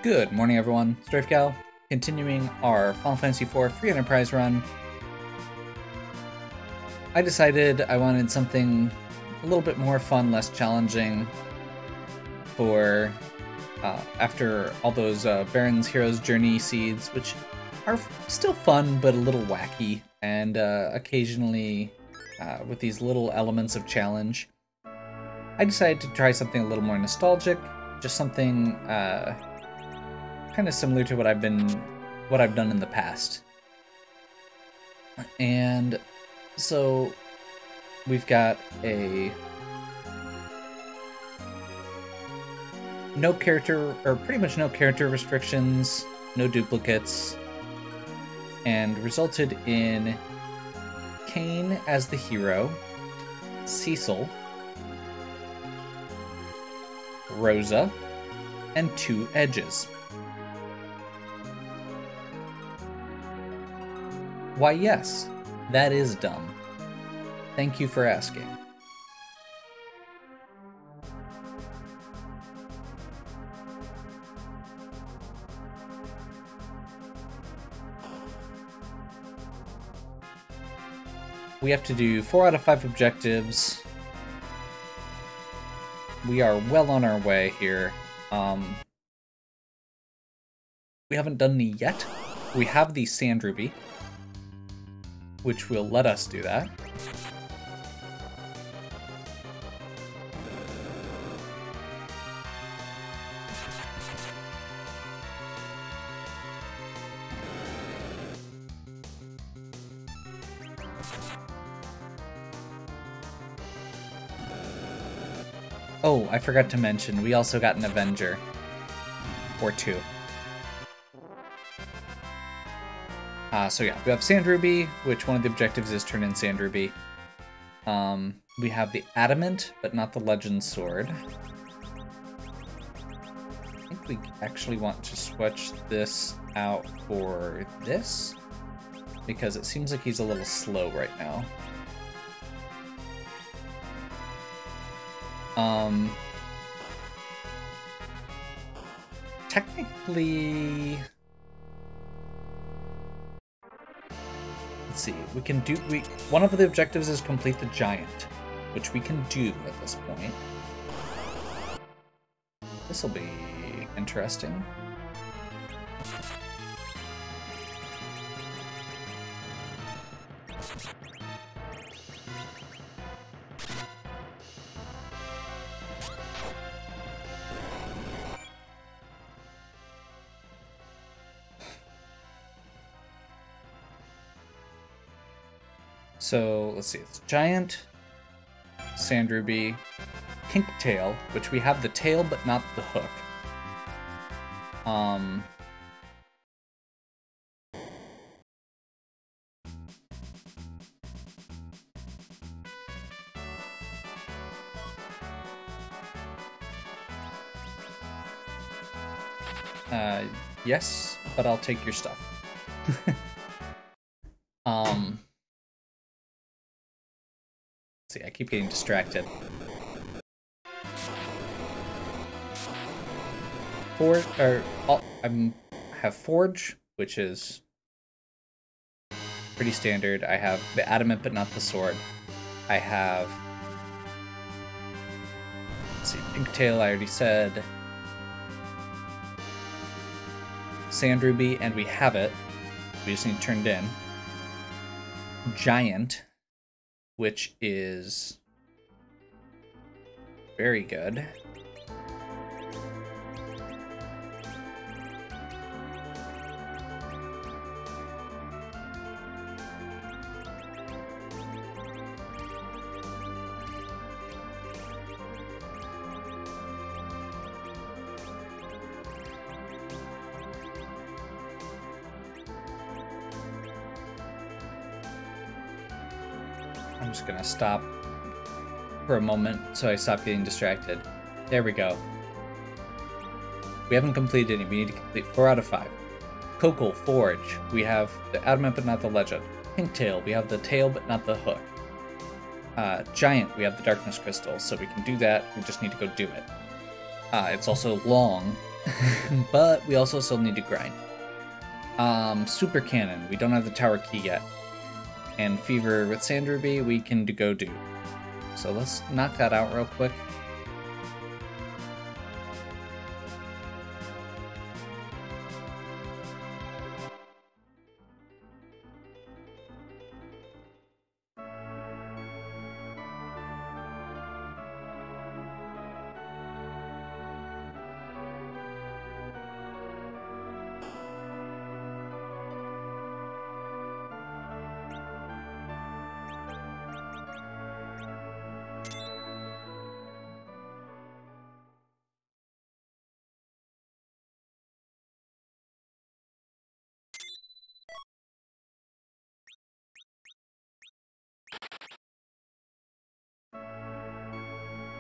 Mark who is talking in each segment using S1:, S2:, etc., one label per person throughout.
S1: Good morning, everyone. StrafeGal, continuing our Final Fantasy IV Free Enterprise run. I decided I wanted something a little bit more fun, less challenging for after all those Baron's Hero's Journey seeds, which are still fun but a little wacky, and occasionally with these little elements of challenge. I decided to try something a little more nostalgic, just something kind of similar to what I've done in the past. And so we've got a no character, or pretty much no character restrictions, no duplicates, and resulted in Kane as the hero, Cecil, Rosa, and 2 edges. Why, yes, that is dumb. Thank you for asking. We have to do 4 out of 5 objectives. We are well on our way here. We haven't done any yet. We have the Sand Ruby, which will let us do that. Oh, I forgot to mention, we also got an Avenger. Or 2. So yeah, we have Sand Ruby, which one of the objectives is turn in Sand Ruby. We have the Adamant, but not the Legend Sword. I think we actually want to switch this out for this, because it seems like he's a little slow right now. Technically, let's see, we can do, one of the objectives is complete the Giant, which we can do at this point. This will be interesting. So let's see, it's Giant, Sand Ruby, Pink Tail, which we have the tail but not the hook. Yes, but I'll take your stuff. See, I keep getting distracted. I have Forge, which is pretty standard. I have the Adamant, but not the sword. I have, let's see, Pink Tail, I already said. Sand Ruby, and we have it. We just need it turned in. Giant, which is very good. I'm just gonna stop for a moment so I stop getting distracted. There we go. We haven't completed any. We need to complete 4 out of 5. Coco, Forge. We have the Adamant but not the Legend. Pink Tail. We have the tail but not the hook. Giant. We have the Darkness Crystal, so we can do that. We just need to go do it. It's also long, But we also still need to grind. Super Cannon, we don't have the tower key yet. And Fever with Sand Ruby, we can go do. So let's knock that out real quick.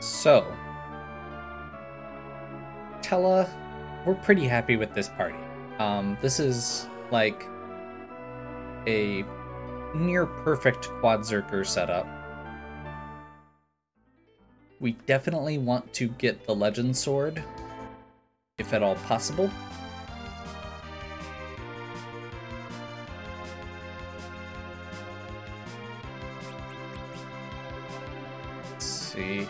S1: So, Tella, we're pretty happy with this party. This is like a near perfect quad Zerker setup. We definitely want to get the Legend Sword, if at all possible. Let's see.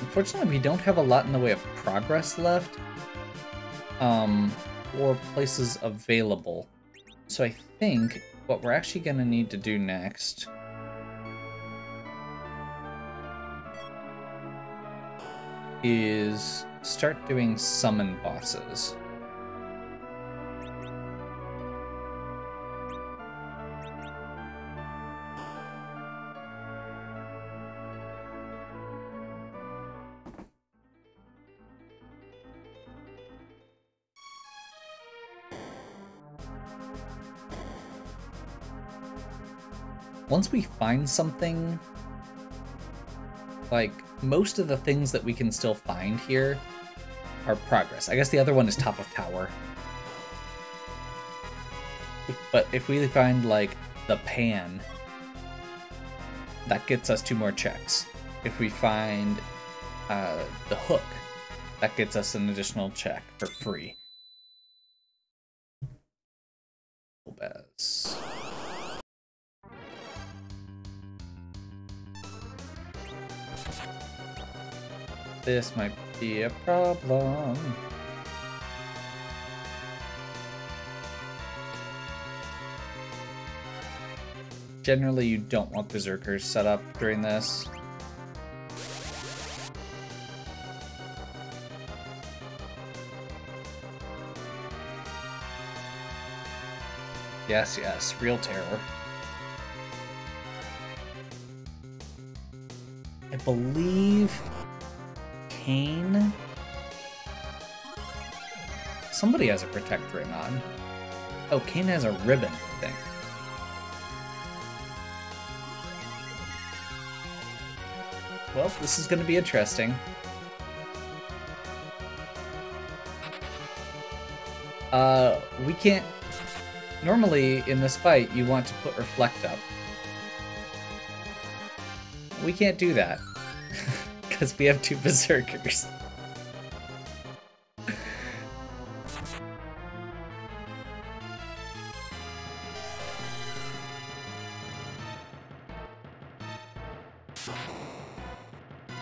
S1: Unfortunately, we don't have a lot in the way of progress left, or places available. So I think what we're actually going to need to do next is start doing summon bosses. Once we find something, like, most of the things that we can still find here are progress. I guess the other one is top of tower. But if we find, like, the pan, that gets us 2 more checks. If we find the hook, that gets us an additional check for free. Obez. This might be a problem. Generally, you don't want Berserkers set up during this. Yes, yes, real terror. I believe Kane? Somebody has a Protect Ring on. Oh, Kane has a ribbon, I think. Well, this is going to be interesting. We can't... Normally, in this fight, you want to put Reflect up. We can't do that. Because we have 2 Berserkers.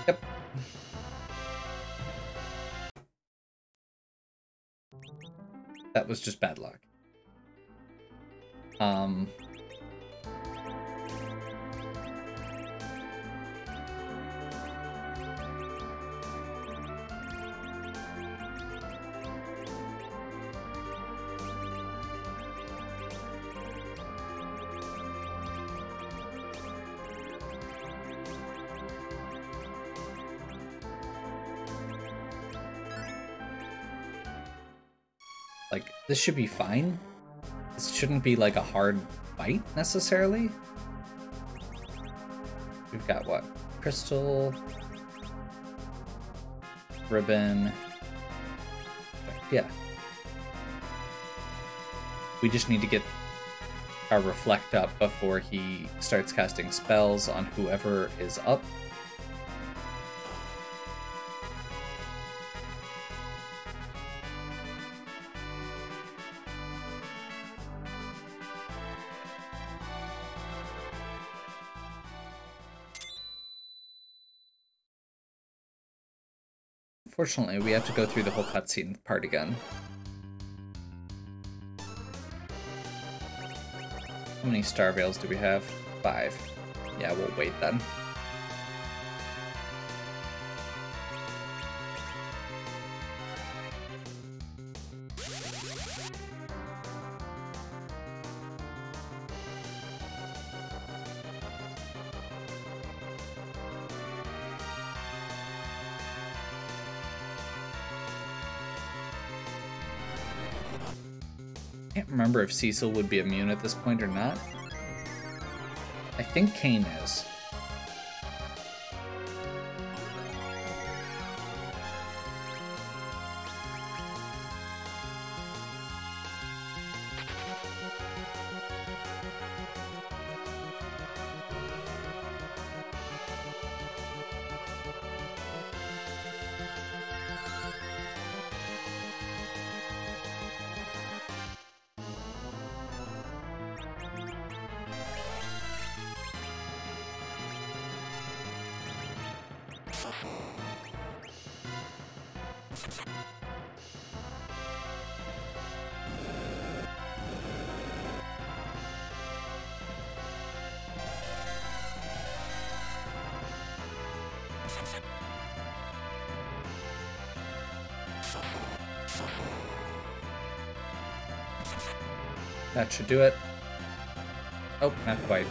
S1: Yep. That was just bad luck. Like, this should be fine. This shouldn't be like a hard fight necessarily. We've got what? Crystal, ribbon. Yeah. We just need to get our Reflect up before he starts casting spells on whoever is up. Fortunately, we have to go through the whole cutscene part again. How many star veils do we have? 5. Yeah, we'll wait then. I can't remember if Cecil would be immune at this point or not. I think Kane is. That should do it. Oh, not quite.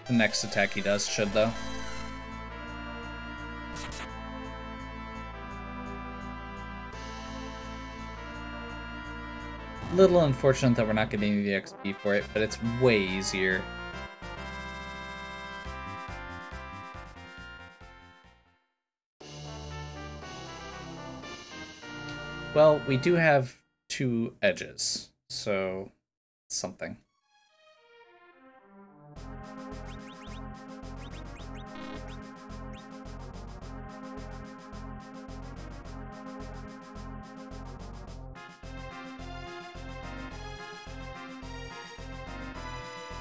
S1: The next attack he does should, though. Little unfortunate that we're not getting the XP for it, but it's way easier. Well, we do have 2 edges, so something.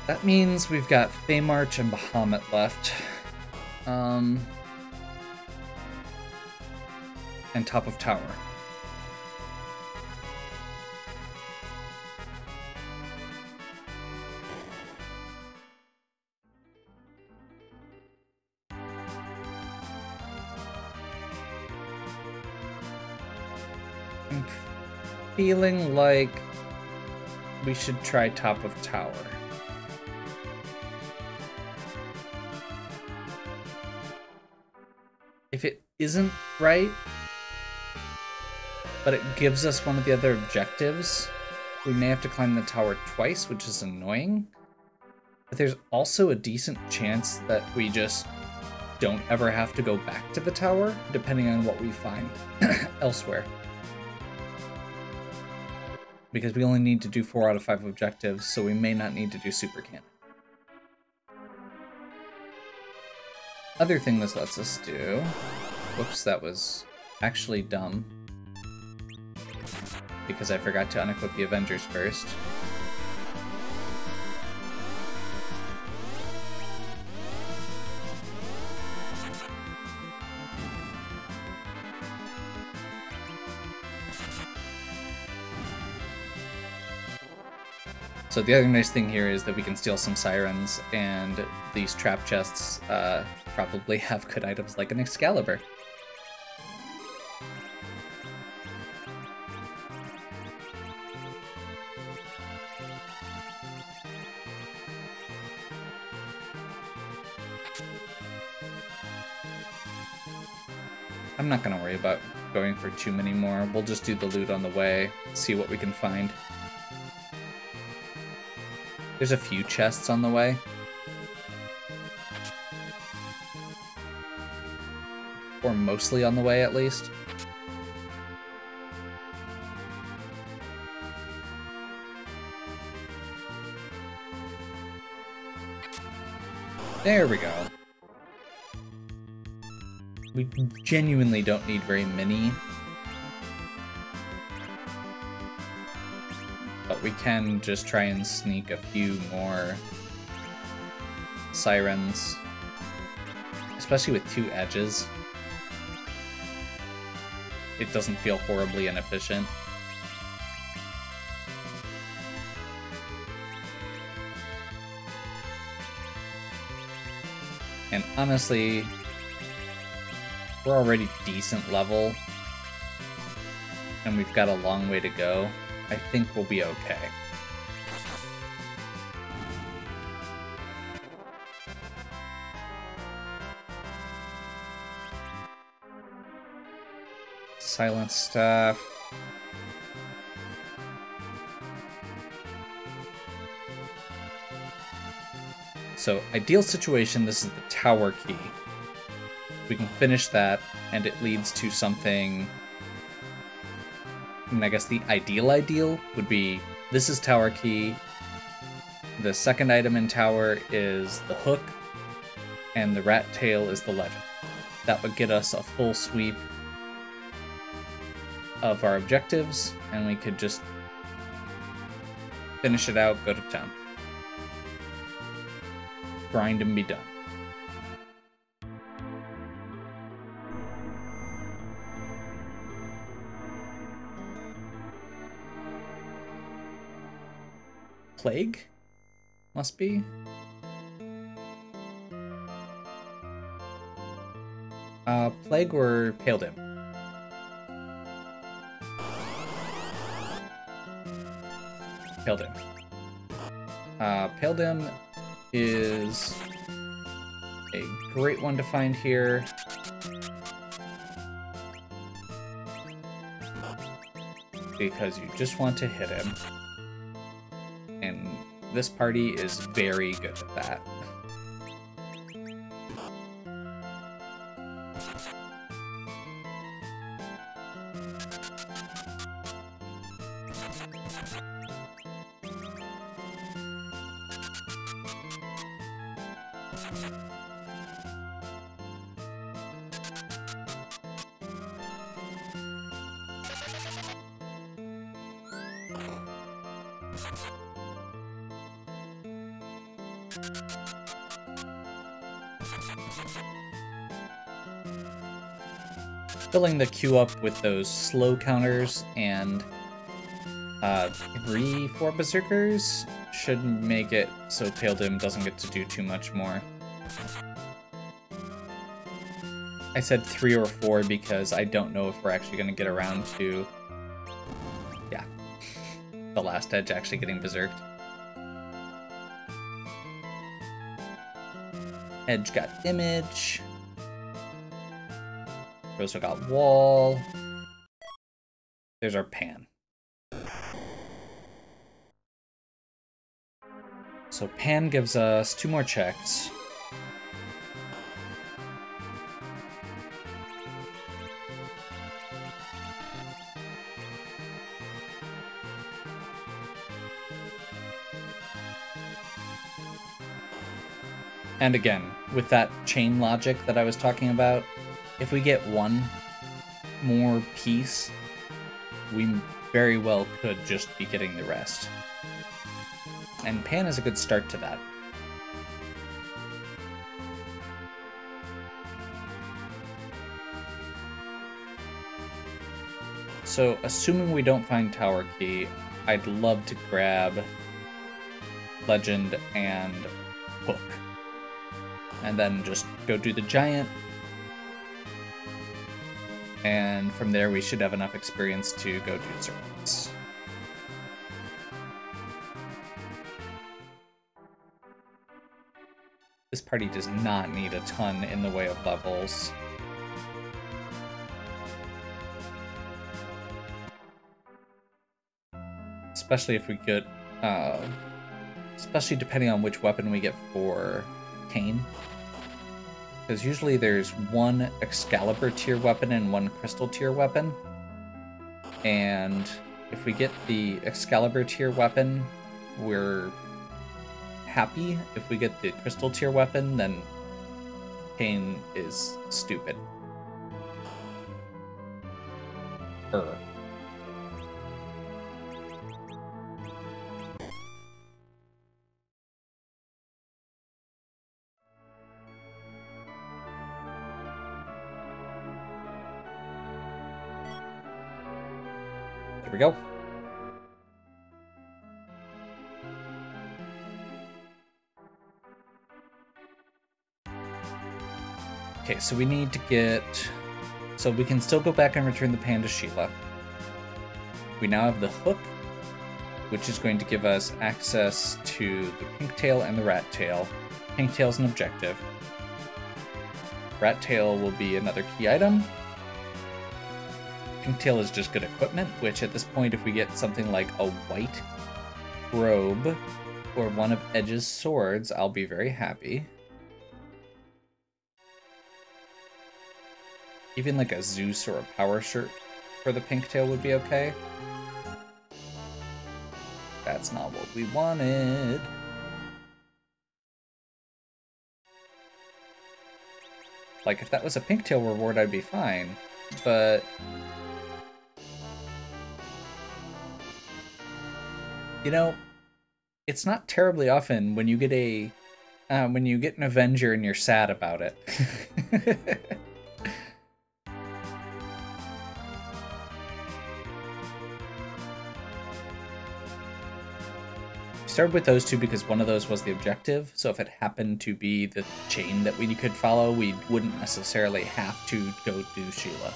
S1: That means we've got Feymarch and Bahamut left. And Top of Tower. I'm feeling like we should try Top of Tower. If it isn't right, but it gives us one of the other objectives, we may have to climb the tower twice, which is annoying. But there's also a decent chance that we just don't ever have to go back to the tower, depending on what we find elsewhere. Because we only need to do 4 out of 5 objectives, so we may not need to do Super Cannon. Other thing this lets us do... Whoops, that was actually dumb. Because I forgot to unequip the Avengers first. So the other nice thing here is that we can steal some sirens, and these trap chests probably have good items like an Excalibur. I'm not going to worry about going for too many more. We'll just do the loot on the way, see what we can find. There's a few chests on the way. Or mostly on the way, at least. There we go. We genuinely don't need very many. But we can just try and sneak a few more sirens. especially with 2 edges. It doesn't feel horribly inefficient. And honestly, we're already decent level, and we've got a long way to go. I think we'll be okay. Silent stuff. So, ideal situation, this is the tower key. We can finish that, and it leads to something... I mean, I guess the ideal would be, this is tower key, the second item in tower is the hook, and the rat tail is the legend. That would get us a full sweep of our objectives, and we could just finish it out, go to town. Grind and be done. Plague? Must be. Plague or Pale Dim? Pale Dim. Pale Dim is a great one to find here. Because you just want to hit him. And this party is very good at that. Filling the queue up with those slow counters and 3-4 berserkers should make it so Pale Dim doesn't get to do too much more. I said 3 or 4 because I don't know if we're actually going to get around to, yeah, the last edge actually getting berserked. Edge got image. We also got wall. There's our pan. So pan gives us 2 more checks. And again, with that chain logic that I was talking about, if we get 1 more piece, we very well could just be getting the rest. And pan is a good start to that. So, assuming we don't find tower key, I'd love to grab legend and hook. And then just go do the giant. And from there we should have enough experience to go do circuits. This party does not need a ton in the way of levels. Especially if we get, especially depending on which weapon we get for Kane. Because usually there's 1 Excalibur tier weapon and 1 Crystal tier weapon. And if we get the Excalibur tier weapon, we're happy. If we get the Crystal tier weapon, then Kane is stupid. Here we go. Okay, so we need to get... So we can still go back and return the Panda Sheila. We now have the hook, which is going to give us access to the pink tail and the rat tail. Pink tail's an objective. Rat tail will be another key item. Pink tail is just good equipment, which at this point, if we get something like a white robe or one of Edge's swords, I'll be very happy. Even like a Zeus or a power shirt for the pink tail would be okay. That's not what we wanted. Like, if that was a pink tail reward, I'd be fine, but... You know, it's not terribly often when you get a... when you get an Avenger and you're sad about it. Started with those two because one of those was the objective, so if it happened to be the chain that we could follow, we wouldn't necessarily have to go do Sheila.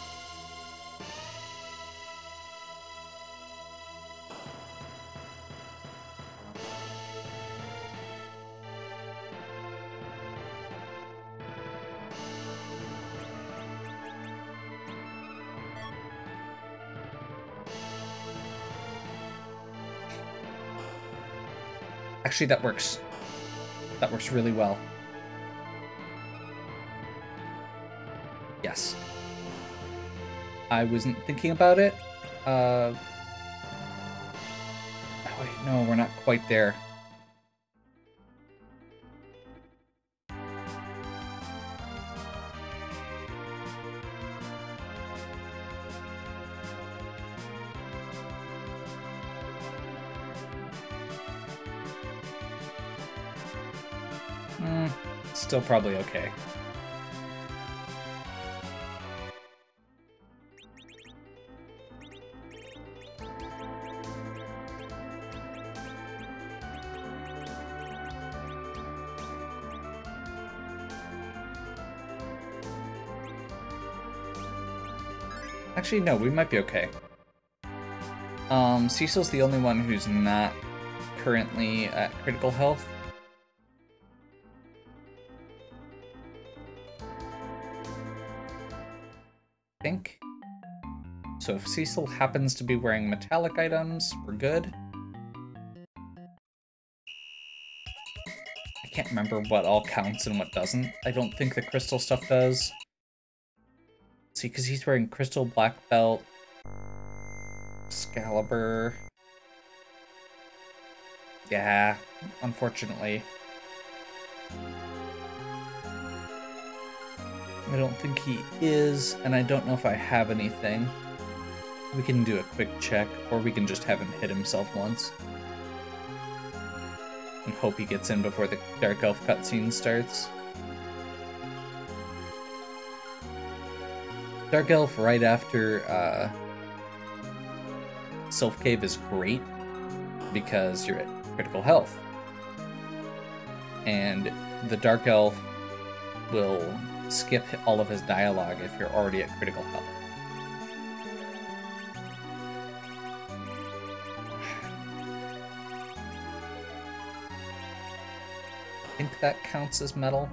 S1: Actually, that works. That works really well. Yes. I wasn't thinking about it. Oh wait, no, we're not quite there. Still probably okay. Actually, no, we might be okay. Cecil's the only one who's not currently at critical health. Think. So if Cecil happens to be wearing metallic items, we're good. I can't remember what all counts and what doesn't. I don't think the crystal stuff does. See, because he's wearing crystal black belt, Excalibur. Yeah, unfortunately. I don't think he is, and I don't know if I have anything. We can do a quick check, or we can just have him hit himself once. And hope he gets in before the Dark Elf cutscene starts. Dark Elf right after Sylph Cave is great, because you're at critical health. And the Dark Elf will skip all of his dialogue if you're already at critical health. I think that counts as metal.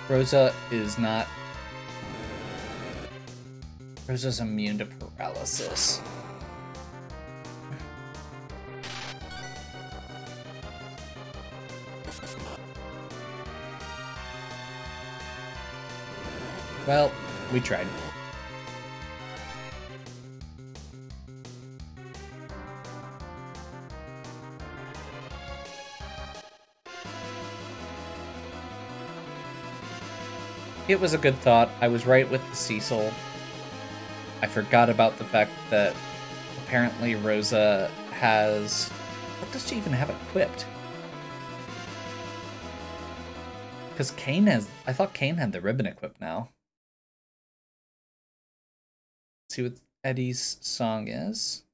S1: Rosa is not... Rosa's immune to paralysis. Well, we tried. It was a good thought. I was right with the Cecil. I forgot about the fact that apparently Rosa has... What does she even have equipped? Because Kane has... I thought Kane had the ribbon equipped now. Let's see what Eddie's song is.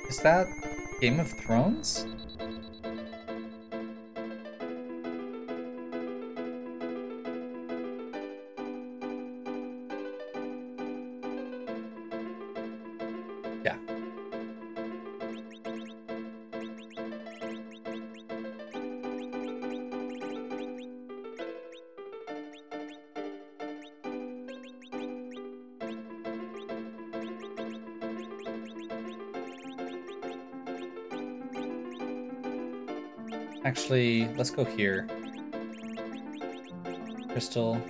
S1: Is that Game of Thrones? Yeah. Actually, let's go here. Crystal.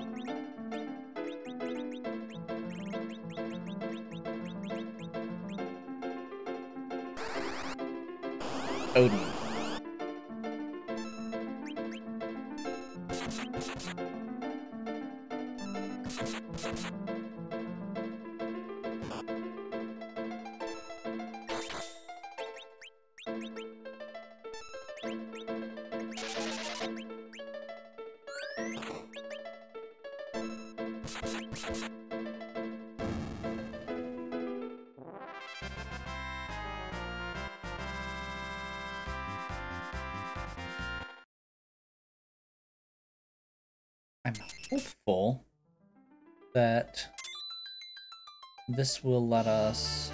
S1: Odin. I'm hopeful that this will let us...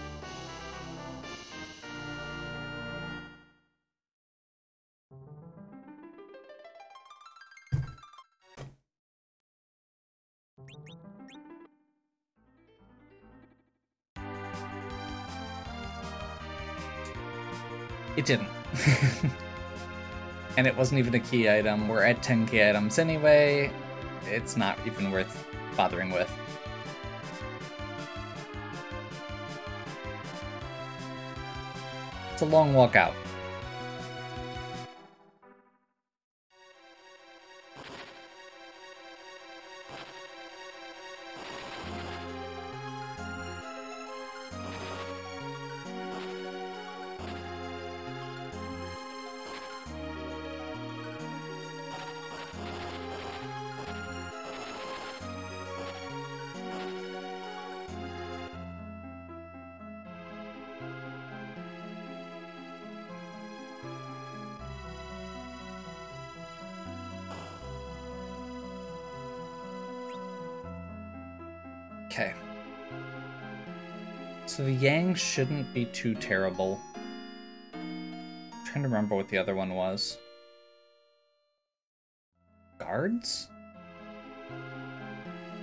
S1: It didn't. And it wasn't even a key item. We're at 10 key items anyway. It's not even worth bothering with. It's a long walk out. Okay. So the Yang shouldn't be too terrible. I'm trying to remember what the other one was. Guards?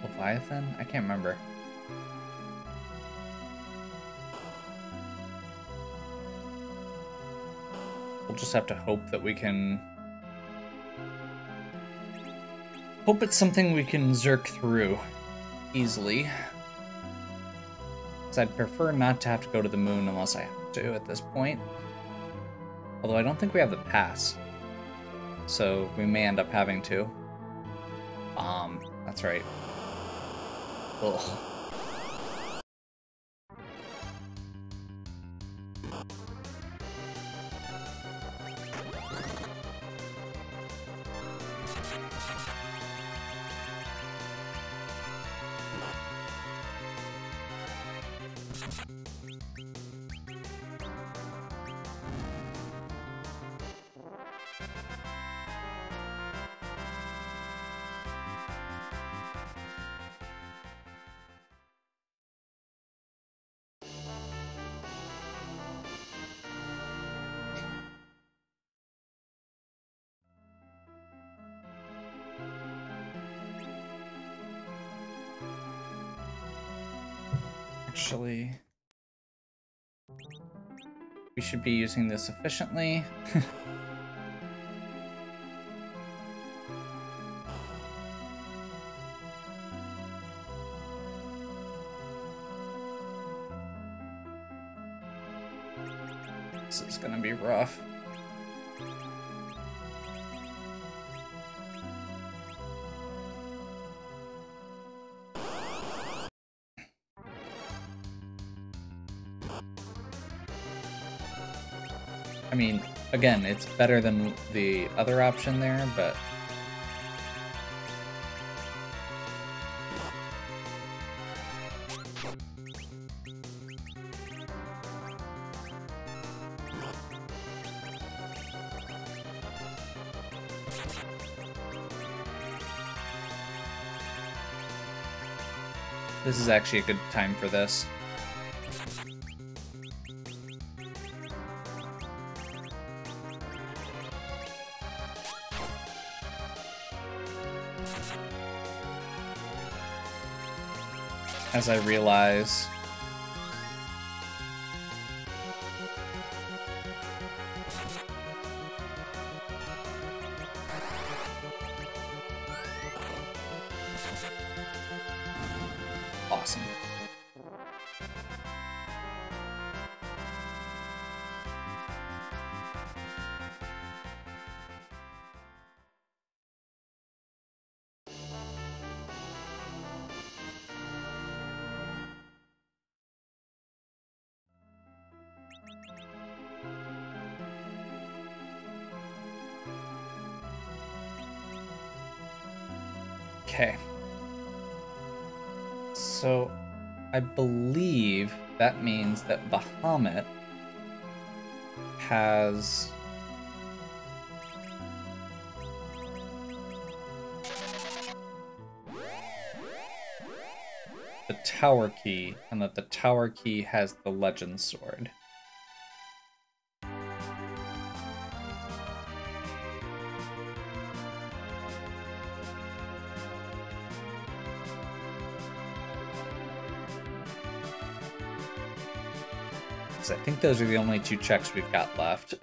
S1: Leviathan? I can't remember. We'll just have to hope that we can... Hope it's something we can zerk through easily. Because I'd prefer not to have to go to the moon unless I have to at this point. Although I don't think we have the pass. So we may end up having to. That's right. Ugh. Actually, we should be using this efficiently. This is gonna be rough. I mean, again, it's better than the other option there, but... This is actually a good time for this. As I realize... Awesome. Okay. So, I believe that means that Bahamut has... the tower key, and that the tower key has the legend sword. I think those are the only two checks we've got left.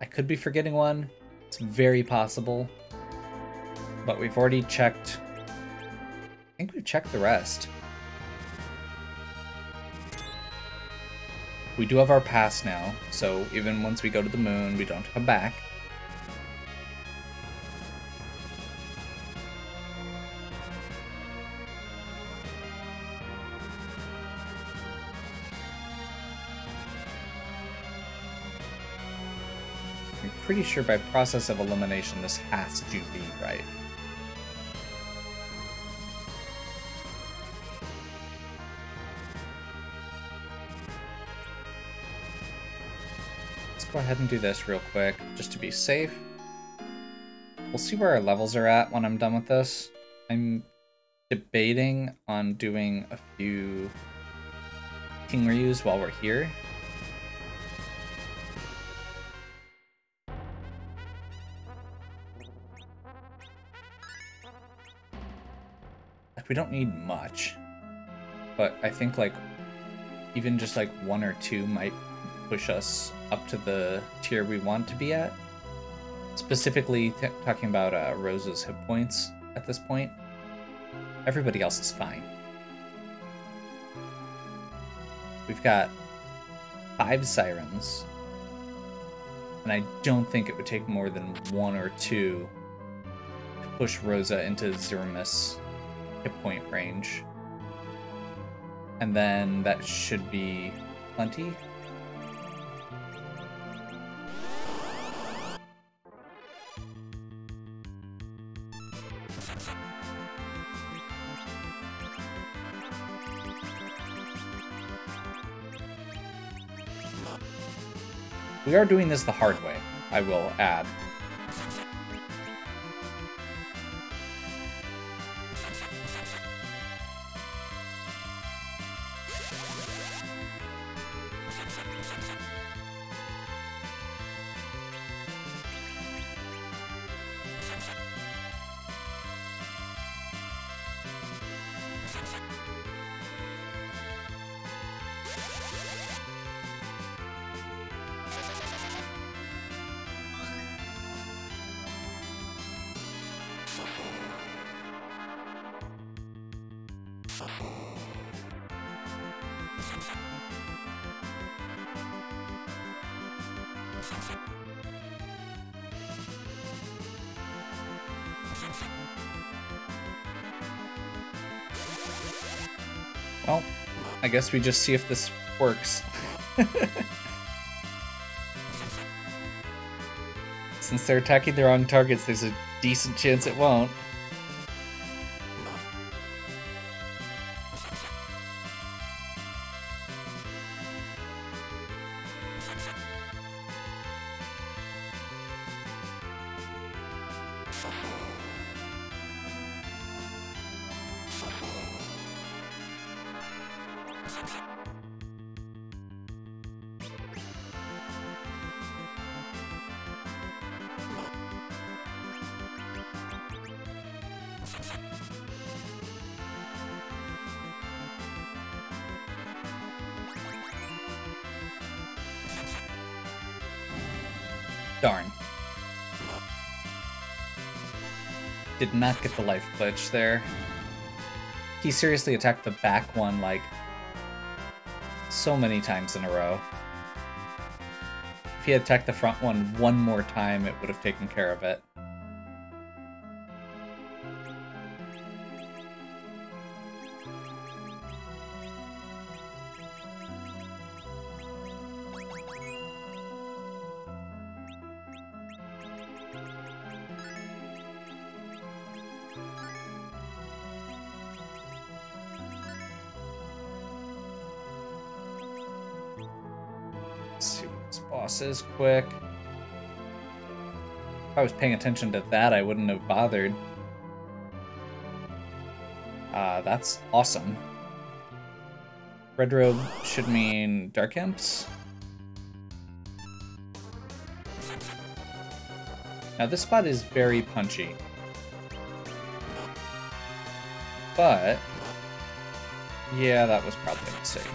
S1: I could be forgetting one. It's very possible. But we've already checked... I think we've checked the rest. We do have our pass now, so even once we go to the moon, we don't come back. I'm pretty sure by process of elimination this has to be right. Let's go ahead and do this real quick, just to be safe. We'll see where our levels are at when I'm done with this. I'm debating on doing a few King Ryus while we're here. We don't need much, but I think like even just like one or two might push us up to the tier we want to be at. Specifically talking about Rose's hit points at this point. Everybody else is fine. We've got 5 sirens, and I don't think it would take more than 1 or 2 to push Rosa into Zeramis hit point range. And then that should be plenty. We are doing this the hard way, I will add. Well, I guess we just see if this works. Since they're attacking the wrong targets, there's a decent chance it won't. Darn. Did not get the life glitch there. He seriously attacked the back one, like, so many times in a row. If he had attacked the front one more time, it would have taken care of it. Bosses quick. If I was paying attention to that, I wouldn't have bothered. That's awesome. Red robe should mean dark imps. Now this spot is very punchy. But yeah, that was probably a mistake.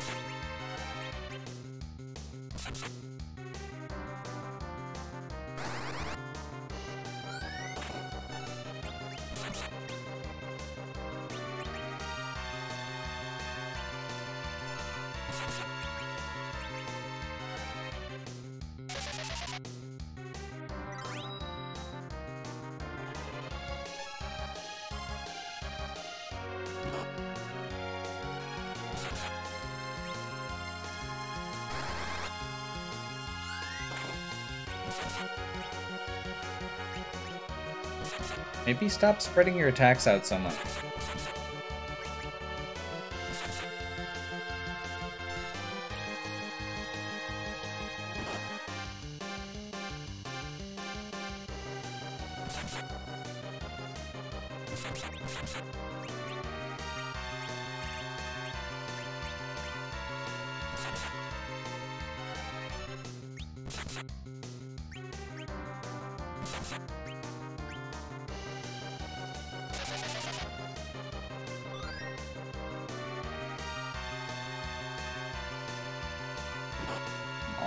S1: Maybe stop spreading your attacks out so much.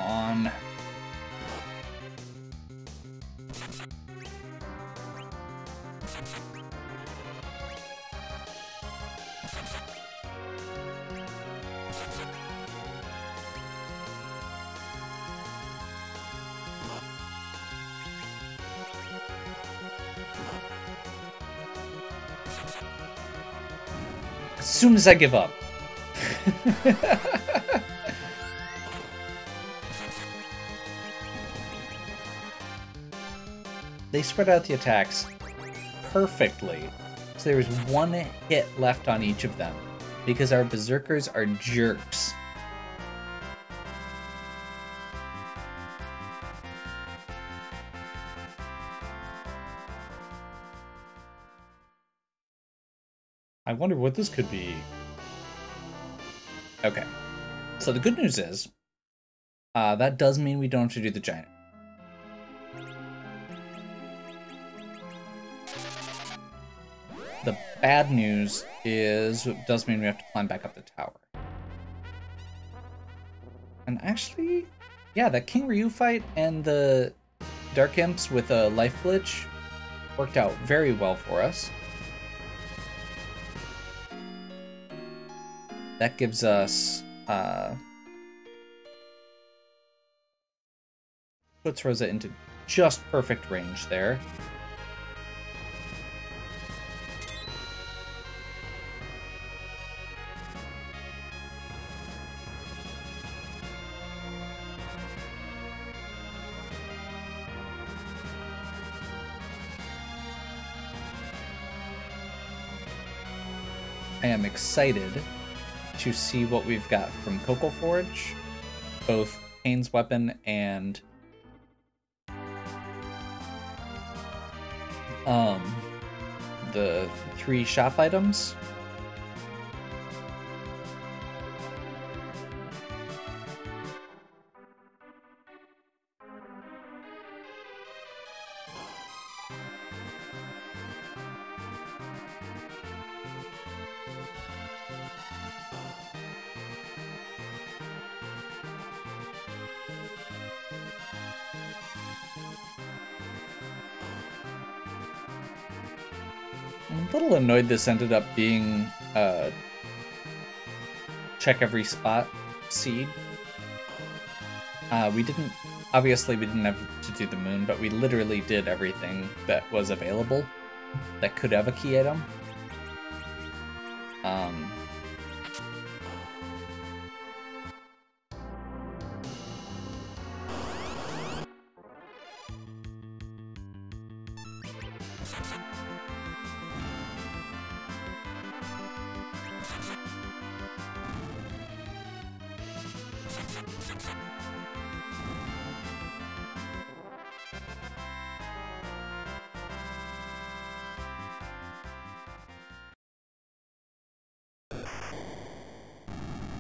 S1: On. As soon as I give up. They spread out the attacks perfectly, so there was one hit left on each of them, because our berserkers are jerks. I wonder what this could be. Okay, so the good news is, that does mean we don't have to do the giant. The bad news is it does mean we have to climb back up the tower. And actually, yeah, that King Ryu fight and the Dark Imps with a life glitch worked out very well for us. That gives us puts Rosa into just perfect range there. I am excited to see what we've got from Coco Forge, both Kane's weapon and the 3 shop items. I'm a little annoyed this ended up being check every spot seed. Obviously we didn't have to do the moon, but we literally did everything that was available that could have a key item.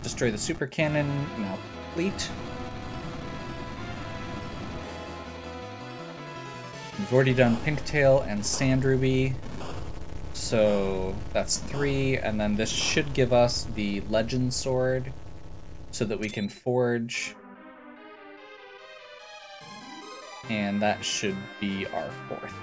S1: Destroy the super cannon, now complete. We've already done Pinktail and Sand Ruby, so that's 3, and then this should give us the Legend Sword so that we can forge, and that should be our 4th.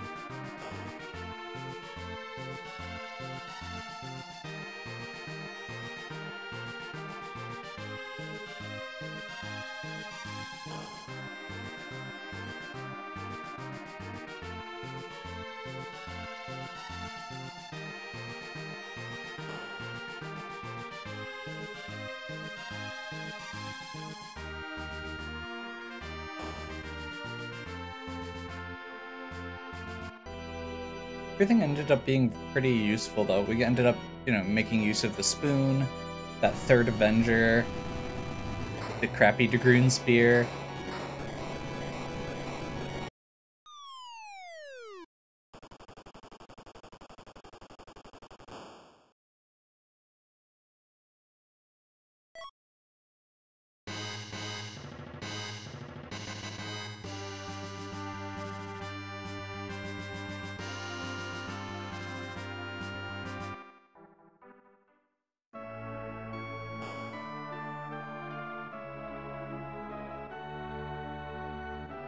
S1: Everything ended up being pretty useful, though. We ended up, making use of the spoon, that 3rd Avenger, the crappy Dragoon Spear.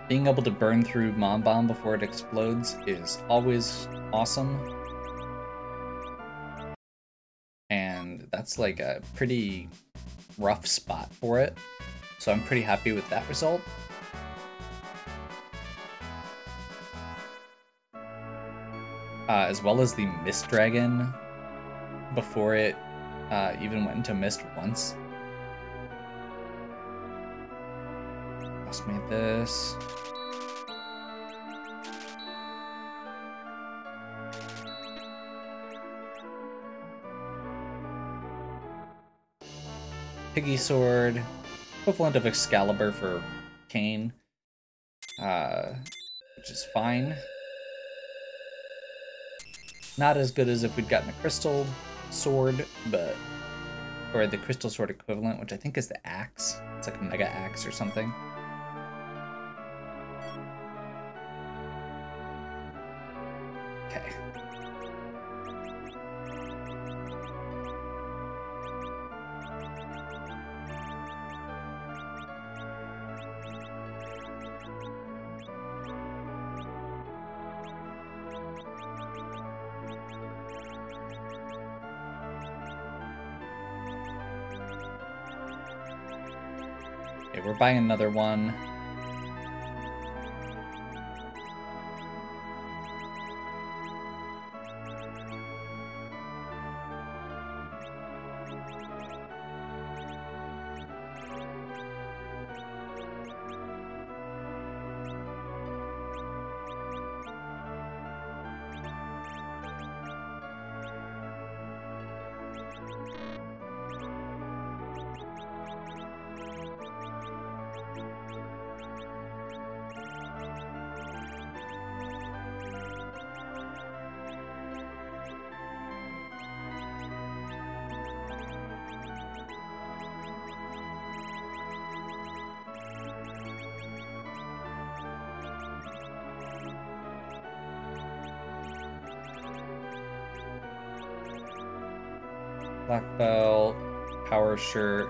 S1: Being able to burn through Mom Bomb before it explodes is always awesome. And that's like a pretty rough spot for it. So I'm pretty happy with that result. As well as the Mist Dragon before it even went into Mist once. Just made this. Piggy Sword, equivalent of Excalibur for Kane, which is fine. Not as good as if we'd gotten a Crystal Sword, or the Crystal Sword equivalent, which I think is the Axe. It's like a Mega Axe or something. Okay. Okay, we're buying another one. Black belt, power shirt,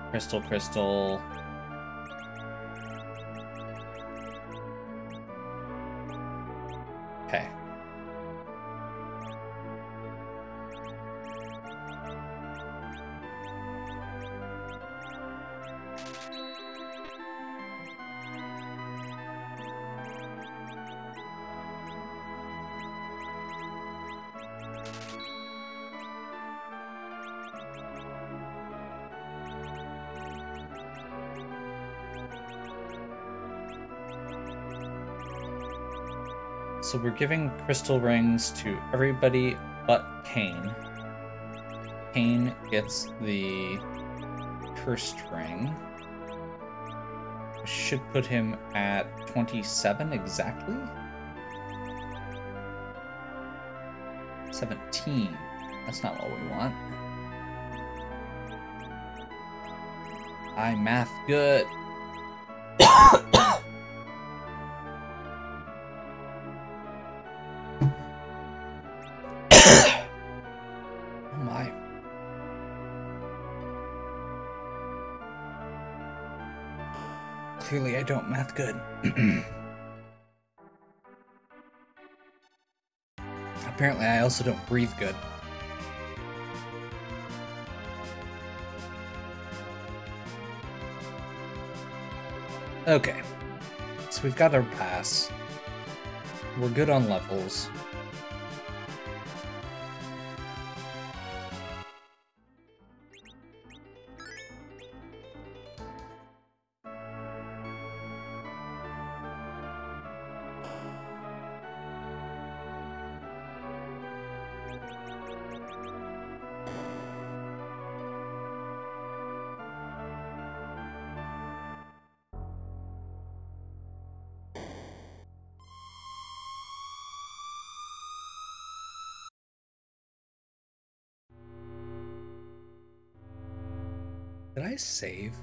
S1: crystal. Okay. So we're giving crystal rings to everybody but Kane. Kane gets the cursed ring. We should put him at 27 exactly. 17. That's not what we want. I math good. Oh my. Clearly I don't math good. Apparently I also don't breathe good. Okay. So we've got our pass. We're good on levels. Did I save?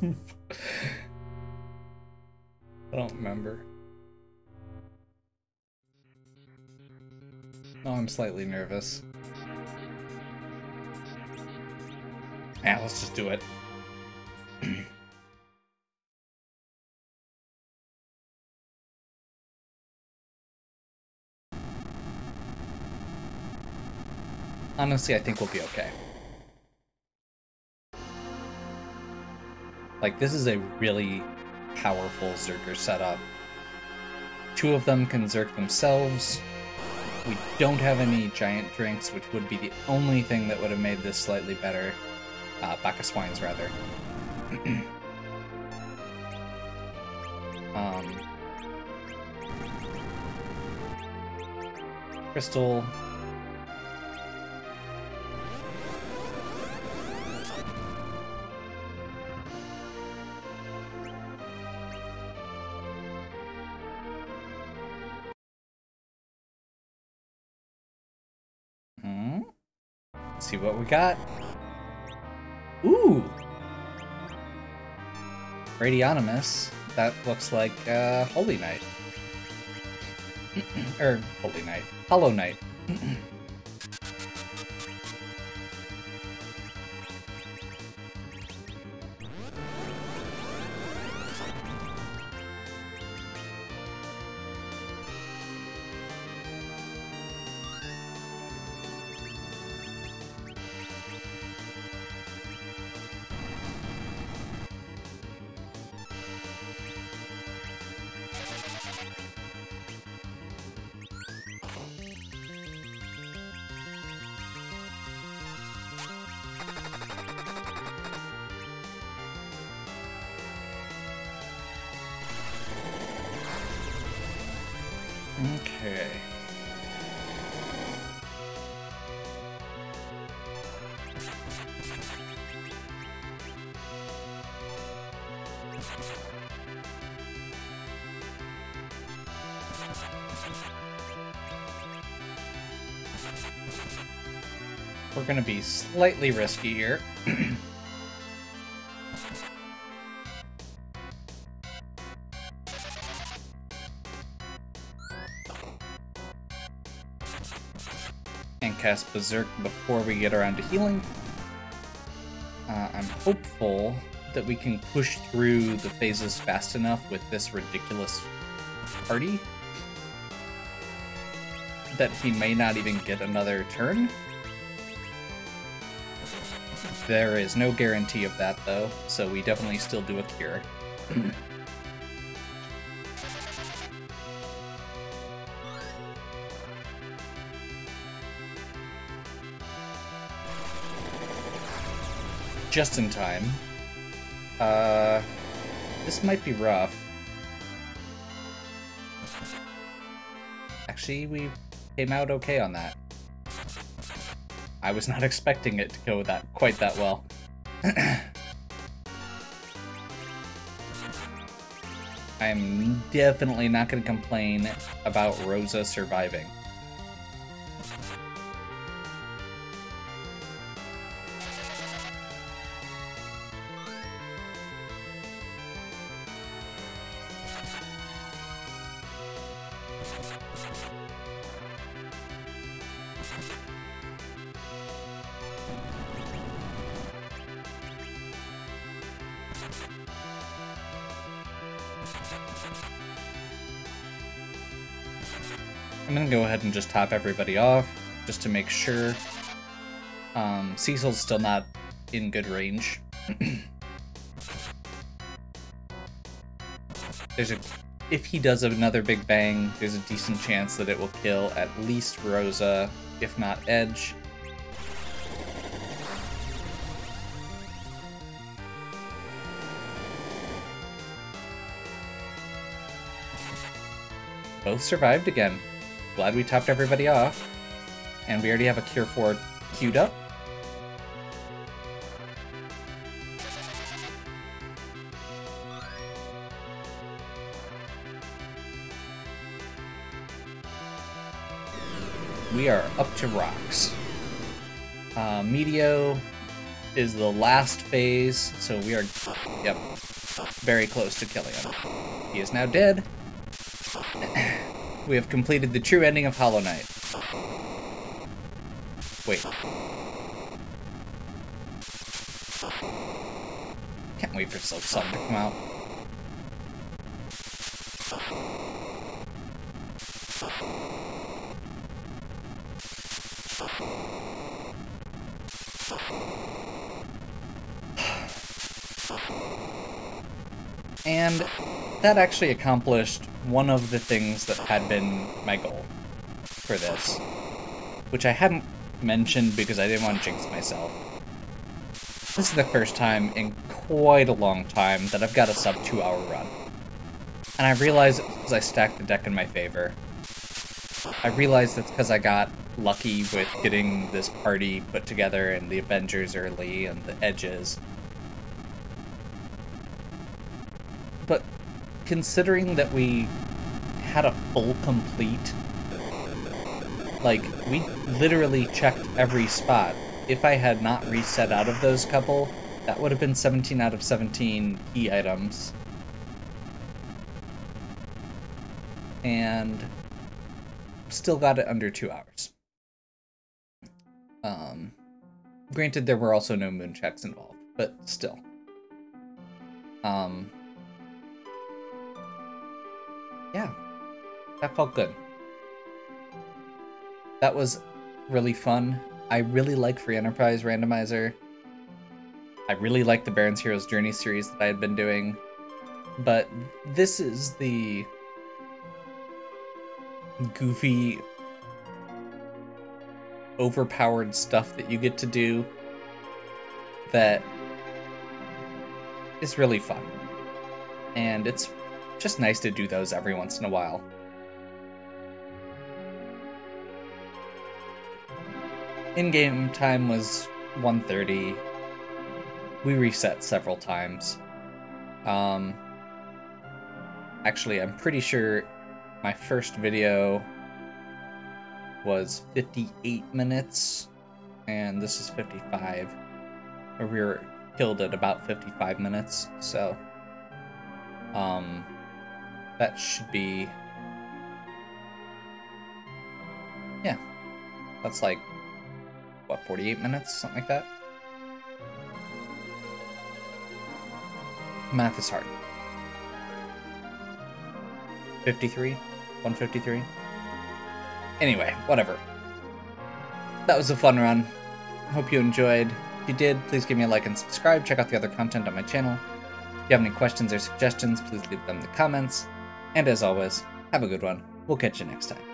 S1: I don't remember. Oh, I'm slightly nervous. Yeah, let's just do it. Honestly, I think we'll be okay. Like, this is a really powerful Zerker setup. 2 of them can Zerk themselves. We don't have any giant drinks, which would be the only thing that would have made this slightly better. Bacchus wines, rather. Crystal. Let's see what we got. Ooh! Radionimus. That looks like Holy Knight. Or Holy Knight. Hollow Knight. Okay. We're gonna be slightly risky here. And cast Berserk before we get around to healing. I'm hopeful that we can push through the phases fast enough with this ridiculous party that he may not even get another turn. There is no guarantee of that, though, so we definitely still do a cure. Just in time. This might be rough. Actually, we came out okay on that. I was not expecting it to go quite that well. I'm definitely not going to complain about Rosa surviving. I'm gonna go ahead and just top everybody off, just to make sure. Cecil's still not in good range. If he does another big bang, there's a decent chance that it will kill at least Rosa, if not Edge. Both survived again. Glad we topped everybody off. And we already have a Cure 4 queued up. We are up to rocks. Meteo is the last phase, so we are, yep, very close to killing him. He is now dead. We have completed the true ending of Hollow Knight. Wait. Can't wait for Silk Sun to come out. And that actually accomplished one of the things that had been my goal for this, which I hadn't mentioned because I didn't want to jinx myself. This is the first time in quite a long time that I've got a sub 2-hour run. And I realize it's because I stacked the deck in my favor. I realize it's because I got lucky with getting this party put together and the Avengers early and the Edges. But considering that we had a full complete, like, we literally checked every spot. If I had not reset out of those couple, that would have been 17 out of 17 key items. And still got it under 2 hours. Granted, there were also no moon checks involved, but still. Yeah, that felt good. That was really fun. I really like Free Enterprise Randomizer. I really like the Baron's Heroes Journey series that I had been doing. But this is the goofy, overpowered stuff that you get to do that is really fun. And it's just nice to do those every once in a while. In-game time was 1:30. We reset several times. Actually, I'm pretty sure my first video was 58 minutes, and this is 55. Or we were killed at about 55 minutes, so that should be, yeah, that's like, what, 48 minutes, something like that? Math is hard. 53? 153? Anyway, whatever. That was a fun run. Hope you enjoyed. If you did, please give me a like and subscribe. Check out the other content on my channel. If you have any questions or suggestions, please leave them in the comments. And as always, have a good one. We'll catch you next time.